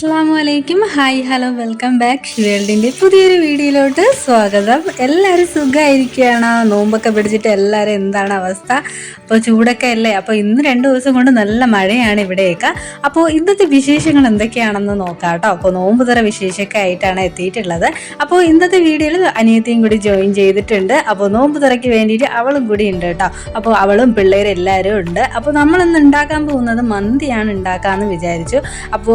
അസ്സലാമലൈക്കും. Hi, hello, welcome back. ഷിവേൾഡിൻ്റെ പുതിയൊരു വീഡിയോയിലോട്ട് സ്വാഗതം. എല്ലാവരും സുഖമായിരിക്കുകയാണ്. നോമ്പൊക്കെ പിടിച്ചിട്ട് എല്ലാവരും എന്താണ് അവസ്ഥ? അപ്പോൾ ചൂടൊക്കെ അല്ലേ? അപ്പോൾ ഇന്ന് 2 ദിവസം കൊണ്ട് നല്ല മഴയാണ് ഇവിടെയൊക്കെ. അപ്പോൾ ഇന്നത്തെ വിശേഷങ്ങൾ എന്തൊക്കെയാണെന്ന് നോക്കാം കേട്ടോ. അപ്പോൾ നോമ്പ് തുറ വിശേഷമൊക്കെ ആയിട്ടാണ് എത്തിയിട്ടുള്ളത്. അപ്പോൾ ഇന്നത്തെ വീഡിയോയിൽ അനിയത്തിയും കൂടി ജോയിൻ ചെയ്തിട്ടുണ്ട്. അപ്പോൾ നോമ്പ് തുറയ്ക്ക് വേണ്ടിയിട്ട് അവളും കൂടി ഉണ്ട് കേട്ടോ. അപ്പോൾ അവളും പിള്ളേരും എല്ലാവരും ഉണ്ട്. അപ്പോൾ നമ്മളിന്ന് ഉണ്ടാക്കാൻ പോകുന്നത് മന്തിയാണ് ഉണ്ടാക്കാമെന്ന് വിചാരിച്ചു. അപ്പോൾ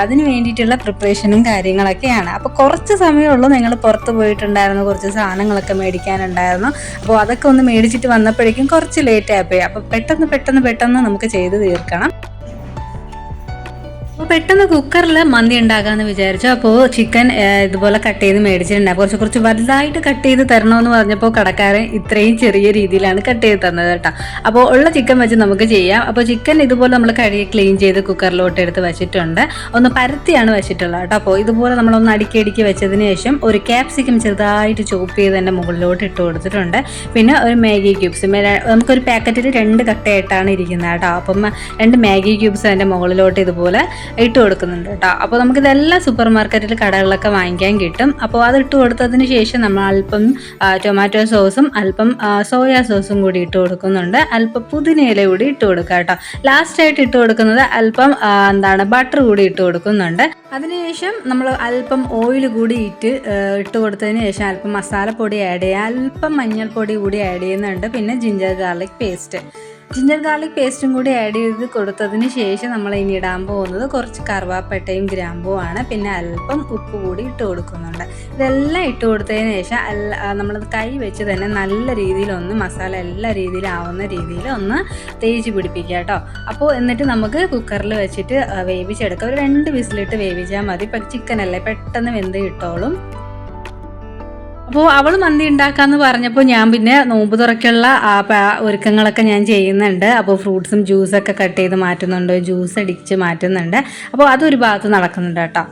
അതിന് വേണ്ടിയിട്ടുള്ള പ്രിപ്പറേഷനും കാര്യങ്ങളൊക്കെയാണ്. അപ്പോൾ കുറച്ച് സമയമുള്ളൂ. ഞങ്ങൾ പുറത്ത് പോയിട്ടുണ്ടായിരുന്നു, കുറച്ച് സാധനങ്ങളൊക്കെ മേടിക്കാനുണ്ടായിരുന്നു. അപ്പോൾ അതൊക്കെ ഒന്ന് മേടിച്ചിട്ട് വന്നപ്പോഴേക്കും കുറച്ച് ലേറ്റ് ആയിപ്പോയി. അപ്പോൾ പെട്ടെന്ന് നമുക്ക് ചെയ്ത് തീർക്കണം. അപ്പോൾ പെട്ടെന്ന് കുക്കറിൽ മന്തി ഉണ്ടാക്കാമെന്ന് വിചാരിച്ചു. അപ്പോൾ ചിക്കൻ ഇതുപോലെ കട്ട് ചെയ്ത് മേടിച്ചിട്ടുണ്ടാകും. കുറച്ച് വലുതായിട്ട് കട്ട് ചെയ്ത് തരണമെന്ന് പറഞ്ഞപ്പോൾ കടക്കാരൻ ഇത്രയും ചെറിയ രീതിയിലാണ് കട്ട് ചെയ്ത് തന്നത് കേട്ടോ. അപ്പോൾ ഉള്ള ചിക്കൻ വെച്ച് നമുക്ക് ചെയ്യാം. അപ്പോൾ ചിക്കൻ ഇതുപോലെ നമ്മൾ കഴുകി ക്ലീൻ ചെയ്ത് കുക്കറിലോട്ട് എടുത്ത് വെച്ചിട്ടുണ്ട്. ഒന്ന് പരത്തിയാണ് വെച്ചിട്ടുള്ളത് കേട്ടോ. അപ്പോൾ ഇതുപോലെ നമ്മളൊന്ന് അടുക്കി വെച്ചതിന് ശേഷം ഒരു ക്യാപ്സിക്കം ചെറുതായിട്ട് ചോപ്പ് ചെയ്ത് തന്നെ മുകളിലോട്ട് ഇട്ട് കൊടുത്തിട്ടുണ്ട്. പിന്നെ ഒരു മാഗി ക്യൂബ്സ്, നമുക്കൊരു പാക്കറ്റിൽ 2 കട്ടയായിട്ടാണ് ഇരിക്കുന്നത് കേട്ടോ. അപ്പം 2 മാഗി ക്യൂബ്സ് അതിൻ്റെ മുകളിലോട്ട് ഇതുപോലെ ഇട്ട് കൊടുക്കുന്നുണ്ട് കേട്ടോ. അപ്പോൾ നമുക്കിതെല്ലാം സൂപ്പർ മാർക്കറ്റിൽ കടകളിലൊക്കെ വാങ്ങിക്കാൻ കിട്ടും. അപ്പോൾ അത് ഇട്ട് കൊടുത്തതിന് ശേഷം നമ്മൾ അല്പം ടൊമാറ്റോ സോസും അല്പം സോയാ സോസും കൂടി ഇട്ട് കൊടുക്കുന്നുണ്ട്. അല്പം പുതിനയില കൂടി ഇട്ട് കൊടുക്കുക കേട്ടോ. ലാസ്റ്റായിട്ട് ഇട്ട് കൊടുക്കുന്നത് അല്പം ബട്ടർ കൂടി ഇട്ട് കൊടുക്കുന്നുണ്ട്. അതിനുശേഷം നമ്മൾ അല്പം ഓയിൽ കൂടി ഇട്ട് കൊടുത്തതിന് ശേഷം അല്പം മസാലപ്പൊടി ആഡ് ചെയ്യുക, അല്പം മഞ്ഞൾപ്പൊടി കൂടി ആഡ് ചെയ്യുന്നുണ്ട്. പിന്നെ ജിഞ്ചർ ഗാർലിക് പേസ്റ്റും കൂടി ആഡ് ചെയ്ത് കൊടുത്തതിന് ശേഷം നമ്മൾ ഇനി ഇടാൻ പോകുന്നത് കുറച്ച് കറുവാപ്പട്ടയും ഗ്രാമ്പുമാണ്. പിന്നെ അല്പം ഉപ്പ് കൂടി ഇട്ട് കൊടുക്കുന്നുണ്ട്. ഇതെല്ലാം ഇട്ട് കൊടുത്തതിന് ശേഷം നമ്മളത് കൈ വെച്ച് തന്നെ നല്ല രീതിയിലൊന്ന് മസാല എല്ലാ രീതിയിലാവുന്ന രീതിയിൽ ഒന്ന് തേച്ച് പിടിപ്പിക്കുക കേട്ടോ. അപ്പോൾ എന്നിട്ട് നമുക്ക് കുക്കറിൽ വെച്ചിട്ട് വേവിച്ചെടുക്കാം. ഒരു 2 വിസിലിട്ട് വേവിച്ചാൽ മതി. ഇപ്പം ചിക്കനല്ലേ, പെട്ടെന്ന് വെന്ത് കിട്ടോളും. അപ്പോൾ അവൾ മന്തി ഉണ്ടാക്കാമെന്ന് പറഞ്ഞപ്പോൾ ഞാൻ പിന്നെ നോമ്പ് തുറക്കുള്ള ഒരുക്കങ്ങളൊക്കെ ഞാൻ ചെയ്യുന്നുണ്ട്. അപ്പോൾ ഫ്രൂട്ട്സും ജ്യൂസൊക്കെ കട്ട് ചെയ്ത് മാറ്റുന്നുണ്ട്, ജ്യൂസ് അടിച്ച് മാറ്റുന്നുണ്ട്. അപ്പോൾ അതൊരു ഭാഗത്ത് നടക്കുന്നുണ്ട് കേട്ടോ.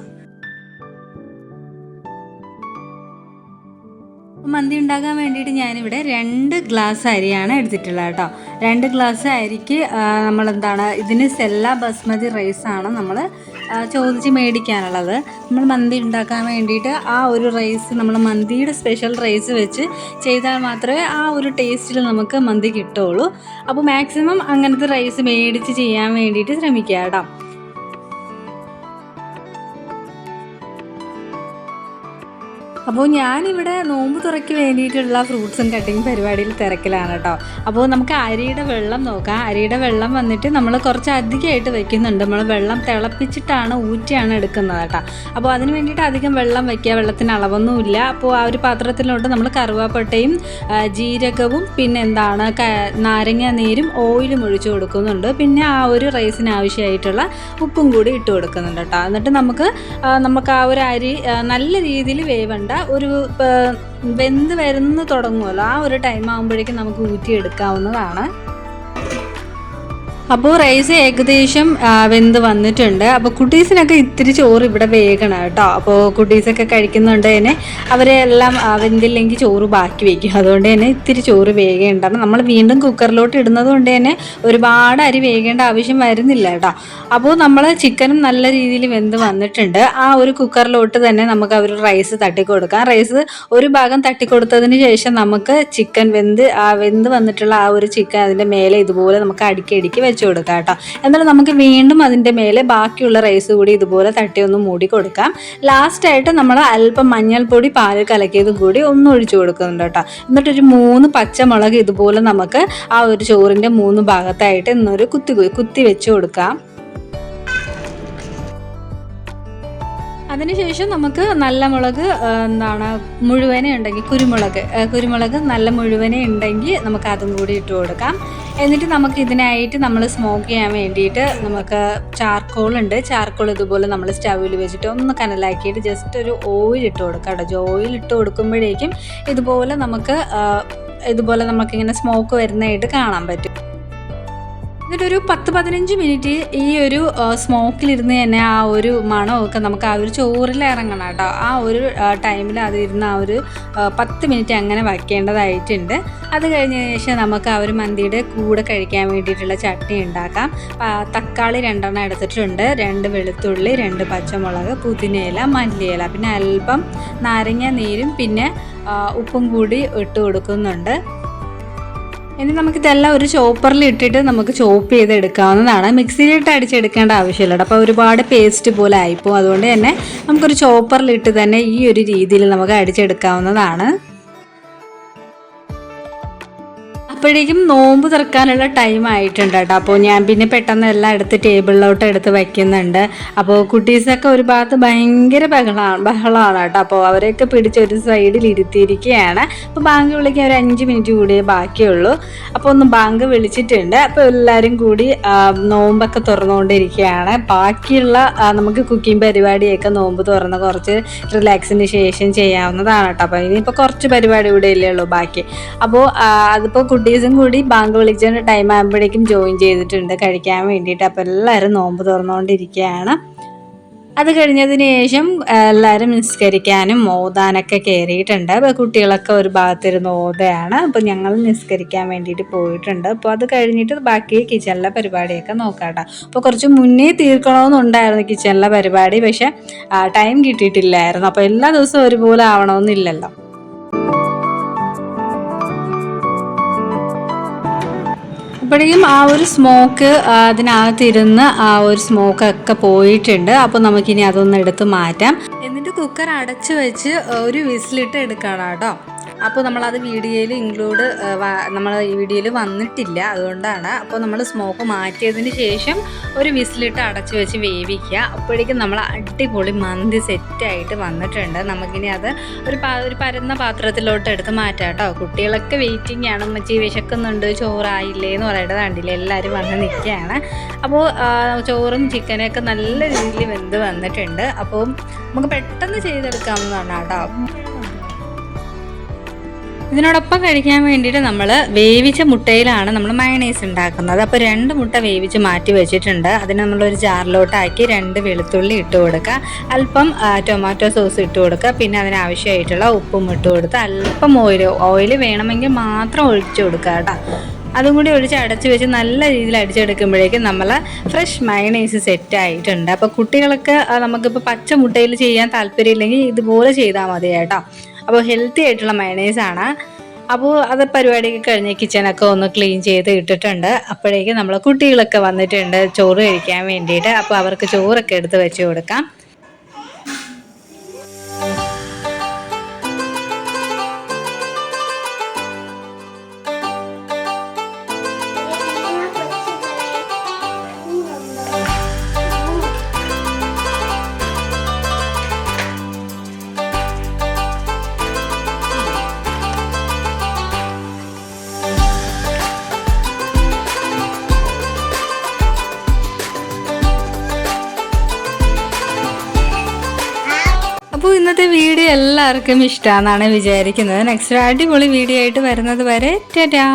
മന്തി ഉണ്ടാക്കാൻ വേണ്ടിയിട്ട് ഞാനിവിടെ 2 ഗ്ലാസ് അരിയാണ് എടുത്തിട്ടുള്ളത് കേട്ടോ. 2 ഗ്ലാസ് അരിക്ക് ഇതിന് സെല്ല ബസ്മതി റൈസാണ് നമ്മൾ ചോദിച്ച് മേടിക്കാനുള്ളത്. നമ്മൾ മന്തി ഉണ്ടാക്കാൻ വേണ്ടിയിട്ട് ആ ഒരു റൈസ്, നമ്മൾ മന്തിയുടെ സ്പെഷ്യൽ റൈസ് വെച്ച് ചെയ്താൽ മാത്രമേ ആ ഒരു ടേസ്റ്റിൽ നമുക്ക് മന്തി കിട്ടുള്ളൂ. അപ്പോൾ മാക്സിമം അങ്ങനത്തെ റൈസ് മേടിച്ച് ചെയ്യാൻ വേണ്ടിയിട്ട് ശ്രമിക്കുക കേട്ടോ. അപ്പോൾ ഞാനിവിടെ നോമ്പ് തുറയ്ക്ക് വേണ്ടിയിട്ടുള്ള ഫ്രൂട്ട്സും കട്ടിങ് പരിപാടിയിൽ തിരക്കിലാണ് കേട്ടോ. അപ്പോൾ നമുക്ക് അരിയുടെ വെള്ളം നോക്കാം. അരിയുടെ വെള്ളം വന്നിട്ട് നമ്മൾ കുറച്ച് അധികമായിട്ട് വെക്കുന്നുണ്ട്. നമ്മൾ വെള്ളം തിളപ്പിച്ചിട്ടാണ് ഊറ്റിയാണ് എടുക്കുന്നത് കേട്ടോ. അപ്പോൾ അതിന് വേണ്ടിയിട്ട് അധികം വെള്ളം വയ്ക്കുക, വെള്ളത്തിന് അളവൊന്നുമില്ല. അപ്പോൾ ആ ഒരു പാത്രത്തിലോട്ട് നമ്മൾ കറുവാപ്പട്ടയും ജീരകവും പിന്നെ നാരങ്ങ നീരും ഓയിലും ഒഴിച്ചു കൊടുക്കുന്നുണ്ട്. പിന്നെ ആ ഒരു റൈസിന് ആവശ്യമായിട്ടുള്ള ഉപ്പും കൂടി ഇട്ട് കൊടുക്കുന്നുണ്ട് കേട്ടോ. എന്നിട്ട് നമുക്ക് ആ ഒരു അരി നല്ല രീതിയിൽ വേവണ്ട, ഒരു വെന്ത് വരുന്ന തുടങ്ങുമല്ലോ, ആ ഒരു ടൈം ആകുമ്പോഴേക്കും നമുക്ക് ഊറ്റിയെടുക്കാവുന്നതാണ്. അപ്പോൾ റൈസ് ഏകദേശം വെന്ത് വന്നിട്ടുണ്ട്. അപ്പോൾ കുട്ടീസിനൊക്കെ ഇത്തിരി ചോറ് ഇവിടെ വേഗണം കേട്ടോ. അപ്പോൾ കുട്ടീസൊക്കെ കഴിക്കുന്നുണ്ട് തന്നെ അവരെല്ലാം വെന്തില്ലെങ്കിൽ ചോറ് ബാക്കി വയ്ക്കും. അതുകൊണ്ട് തന്നെ ഇത്തിരി ചോറ് വേഗേണ്ടാണ്. നമ്മൾ വീണ്ടും കുക്കറിലോട്ട് ഇടുന്നത് കൊണ്ട് തന്നെ ഒരുപാട് അരി വേകേണ്ട ആവശ്യം വരുന്നില്ല കേട്ടോ. അപ്പോൾ നമ്മൾ ചിക്കനും നല്ല രീതിയിൽ വെന്ത് വന്നിട്ടുണ്ട്. ആ ഒരു കുക്കറിലോട്ട് തന്നെ നമുക്ക് ആ ഒരു റൈസ് തട്ടിക്കൊടുക്കാം. റൈസ് ഒരു ഭാഗം തട്ടിക്കൊടുത്തതിന് ശേഷം നമുക്ക് ചിക്കൻ വെന്ത് വന്നിട്ടുള്ള ആ ഒരു ചിക്കൻ അതിൻ്റെ മേലെ ഇതുപോലെ നമുക്ക് അടുക്കി വെച്ച് കൊടുക്കാം കേട്ടോ. എന്നാൽ നമുക്ക് വീണ്ടും അതിൻ്റെ മേലെ ബാക്കിയുള്ള റൈസ് കൂടി ഇതുപോലെ തട്ടി ഒന്ന് മൂടി കൊടുക്കാം. ലാസ്റ്റായിട്ട് നമ്മൾ അല്പം മഞ്ഞൾപ്പൊടി പാലിൽ കലക്കിയതും കൂടി ഒന്ന് ഒഴിച്ചു കൊടുക്കുന്നുണ്ട് കേട്ടോ. എന്നിട്ടൊരു 3 പച്ചമുളക് ഇതുപോലെ നമുക്ക് ആ ഒരു ചോറിൻ്റെ 3 ഭാഗത്തായിട്ട് ഇന്നൊരു കുത്തി വെച്ച് കൊടുക്കാം. അതിനുശേഷം നമുക്ക് നല്ല മുളക് മുഴുവനെ ഉണ്ടെങ്കിൽ കുരുമുളക് നല്ല മുഴുവനെ ഉണ്ടെങ്കിൽ നമുക്ക് അതും കൂടി ഇട്ട് കൊടുക്കാം. എന്നിട്ട് നമുക്ക് ഇതിനായിട്ട് നമ്മൾ സ്മോക്ക് ചെയ്യാൻ വേണ്ടിയിട്ട് നമുക്ക് ചാർക്കോൾ ഇതുപോലെ നമ്മൾ സ്റ്റൗവിൽ വെച്ചിട്ട് ഒന്ന് കനലാക്കിയിട്ട് ജസ്റ്റ് ഒരു ഓയിൽ ഇട്ട് കൊടുക്കാം കേട്ടോ. ഓയിൽ ഇട്ട് കൊടുക്കുമ്പോഴേക്കും ഇതുപോലെ നമുക്കിങ്ങനെ സ്മോക്ക് വരുന്നതായിട്ട് കാണാൻ പറ്റും. എന്നിട്ടൊരു 10-15 മിനിറ്റ് ഈ ഒരു സ്മോക്കിലിരുന്ന് തന്നെ ആ ഒരു മണമൊക്കെ നമുക്ക് ആ ഒരു ചോറിൽ ഇറങ്ങണം കേട്ടോ. ആ ഒരു ടൈമിൽ അതിരുന്ന് ആ ഒരു 10 മിനിറ്റ് അങ്ങനെ വയ്ക്കേണ്ടതായിട്ടുണ്ട്. അത് കഴിഞ്ഞ ശേഷം നമുക്ക് ആ ഒരു മന്തിയുടെ കൂടെ കഴിക്കാൻ വേണ്ടിയിട്ടുള്ള ചട്നി ഉണ്ടാക്കാം. തക്കാളി 2 എടുത്തിട്ടുണ്ട്, 2 വെളുത്തുള്ളി, 2 പച്ചമുളക്, പുതിനയില, മല്ലിയില, പിന്നെ അല്പം നാരങ്ങ നീരും പിന്നെ ഉപ്പും കൂടി ഇട്ട് കൊടുക്കുന്നുണ്ട്. ഇനി നമുക്കിതെല്ലാം ഒരു ചോപ്പറിൽ ഇട്ടിട്ട് നമുക്ക് ചോപ്പ് ചെയ്ത് എടുക്കാവുന്നതാണ്. മിക്സിയിലിട്ട് അടിച്ചെടുക്കേണ്ട ആവശ്യമില്ല. അപ്പോൾ ഒരുപാട് പേസ്റ്റ് പോലെ ആയിപ്പോവും. അതുകൊണ്ട് തന്നെ നമുക്കൊരു ചോപ്പറിലിട്ട് തന്നെ ഈ ഒരു രീതിയിൽ നമുക്ക് അടിച്ചെടുക്കാവുന്നതാണ്. അപ്പോഴേക്കും നോമ്പ് തുറക്കാനുള്ള ടൈം ആയിട്ടുണ്ട് കേട്ടോ. അപ്പോൾ ഞാൻ പിന്നെ പെട്ടെന്ന് എല്ലാം എടുത്ത് ടേബിളിലോട്ട് എടുത്ത് വയ്ക്കുന്നുണ്ട്. അപ്പോൾ കുട്ടീസൊക്കെ ഒരു ഭാഗത്ത് ഭയങ്കര ബഹളമാണ് കേട്ടോ. അപ്പോൾ അവരെയൊക്കെ പിടിച്ചൊരു സൈഡിൽ ഇരുത്തിയിരിക്കുകയാണ്. അപ്പോൾ ബാങ്ക് വിളിക്കാൻ ഒരു 5 മിനിറ്റ് കൂടിയേ ബാക്കിയുള്ളൂ. അപ്പോൾ ഒന്ന് ബാങ്ക് വിളിച്ചിട്ടുണ്ട്. അപ്പോൾ എല്ലാവരും കൂടി നോമ്പൊക്കെ തുറന്നുകൊണ്ടിരിക്കുകയാണ്. ബാക്കിയുള്ള നമുക്ക് കുക്കിംഗ് പരിപാടിയൊക്കെ നോമ്പ് തുറന്ന് കുറച്ച് റിലാക്സിന് ശേഷം ചെയ്യാവുന്നതാണ് കേട്ടോ. അപ്പോൾ ഇനിയിപ്പോൾ കുറച്ച് പരിപാടി കൂടെ ഇല്ലേ ഉള്ളൂ ബാക്കി. അപ്പോൾ അതിപ്പോൾ കുട്ടീസും കൂടി ബാങ്ക് വിളിച്ച ടൈം ആകുമ്പോഴേക്കും ജോയിൻ ചെയ്തിട്ടുണ്ട് കഴിക്കാൻ വേണ്ടിയിട്ട്. അപ്പോൾ എല്ലാവരും നോമ്പ് തുറന്നുകൊണ്ടിരിക്കുകയാണ്. അത് കഴിഞ്ഞതിന് ശേഷം എല്ലാവരും നിസ്കരിക്കാനും ഓതാനൊക്കെ കയറിയിട്ടുണ്ട്. അപ്പോൾ കുട്ടികളൊക്കെ ഒരു ഭാഗത്തിരുന്ന് ഓതയാണ്. അപ്പോൾ ഞങ്ങൾ നിസ്കരിക്കാൻ വേണ്ടിയിട്ട് പോയിട്ടുണ്ട്. അപ്പോൾ അത് കഴിഞ്ഞിട്ട് ബാക്കി കിച്ചണിലെ പരിപാടിയൊക്കെ നോക്കാം കേട്ടോ. അപ്പോൾ കുറച്ച് മുന്നേ തീർക്കണമെന്നുണ്ടായിരുന്നു കിച്ചണിലെ പരിപാടി, പക്ഷേ ടൈം കിട്ടിയിട്ടില്ലായിരുന്നു. അപ്പോൾ എല്ലാ ദിവസവും ഒരുപോലെ ആവണമെന്നില്ലല്ലോ. അപ്പോഴേക്കും ആ ഒരു സ്മോക്ക് അതിനകത്തിരുന്ന് ആ ഒരു സ്മോക്കൊക്കെ പോയിട്ടുണ്ട്. അപ്പോൾ നമുക്കിനി അതൊന്ന് എടുത്ത് മാറ്റാം. എന്നിട്ട് കുക്കർ അടച്ച് വെച്ച് ഒരു വിസിലിട്ട് എടുക്കണം കേട്ടോ. അപ്പോൾ നമ്മളത് വീഡിയോയിൽ നമ്മൾ ഈ വീഡിയോയിൽ വന്നിട്ടില്ല, അതുകൊണ്ടാണ്. അപ്പോൾ നമ്മൾ സ്മോക്ക് മാറ്റിയതിന് ശേഷം ഒരു വിസിലിട്ട് അടച്ച് വെച്ച് വേവിക്കുക. അപ്പോഴേക്കും നമ്മൾ അടിപൊളി മന്തി സെറ്റായിട്ട് വന്നിട്ടുണ്ട്. നമുക്കിനി അത് ഒരു പരന്ന പാത്രത്തിലോട്ട് എടുത്ത് മാറ്റാം കേട്ടോ. കുട്ടികളൊക്കെ വെയിറ്റിംഗ് ആണ്, ഉമ്മച്ചി വിശക്കുന്നുണ്ട്, ചോറായില്ലേ എന്ന് പറയേണ്ടത് കണ്ടില്ലേ, എല്ലാവരും വന്ന് നിൽക്കുകയാണ്. അപ്പോൾ ചോറും ചിക്കനൊക്കെ നല്ല രീതിയിൽ വെന്ത് വന്നിട്ടുണ്ട്. അപ്പോൾ നമുക്ക് പെട്ടെന്ന് ചെയ്തെടുക്കാവുന്നതാണ് കേട്ടോ. ഇതിനോടൊപ്പം കഴിക്കാൻ വേണ്ടിയിട്ട് നമ്മൾ വേവിച്ച മുട്ടയിലാണ് നമ്മൾ മയണൈസ് ഉണ്ടാക്കുന്നത്. അപ്പോൾ 2 മുട്ട വേവിച്ച് മാറ്റി വെച്ചിട്ടുണ്ട്. അതിന് നമ്മളൊരു ജാറിലോട്ടാക്കി 2 വെളുത്തുള്ളി ഇട്ട് കൊടുക്കുക, അല്പം ടൊമാറ്റോ സോസ് ഇട്ട് കൊടുക്കുക, പിന്നെ അതിനാവശ്യമായിട്ടുള്ള ഉപ്പും ഇട്ട് കൊടുത്ത് അല്പം ഓയിൽ വേണമെങ്കിൽ മാത്രം ഒഴിച്ചു കൊടുക്കുക കേട്ടോ. അതും കൂടി ഒഴിച്ച് അടച്ച് വെച്ച് നല്ല രീതിയിൽ അടിച്ചെടുക്കുമ്പോഴേക്കും നമ്മൾ ഫ്രഷ് മയണൈസ് സെറ്റായിട്ടുണ്ട്. അപ്പോൾ കുട്ടികളൊക്കെ നമുക്കിപ്പോൾ പച്ച മുട്ടയിൽ ചെയ്യാൻ താല്പര്യമില്ലെങ്കിൽ ഇതുപോലെ ചെയ്താൽ മതി കേട്ടോ. അപ്പോൾ ഹെൽത്തി ആയിട്ടുള്ള മയണൈസാണ്. അപ്പോൾ അത് പരിപാടിയൊക്കെ കഴിഞ്ഞ് കിച്ചണൊക്കെ ഒന്ന് ക്ലീൻ ചെയ്ത് ഇട്ടിട്ടുണ്ട്. അപ്പോഴേക്കും നമ്മൾ കുട്ടികളൊക്കെ വന്നിട്ടുണ്ട് ചോറ് കഴിക്കാൻ വേണ്ടിയിട്ട്. അപ്പോൾ അവർക്ക് ചോറൊക്കെ എടുത്ത് വെച്ച് കൊടുക്കാം. അപ്പോൾ ഇന്നത്തെ വീഡിയോ എല്ലാവർക്കും ഇഷ്ടമാണെന്നാണ് വിചാരിക്കുന്നത്. നെക്സ്റ്റ് അടിപൊളി വീഡിയോ ആയിട്ട് വരുന്നത് വരെ ടാറ്റാ.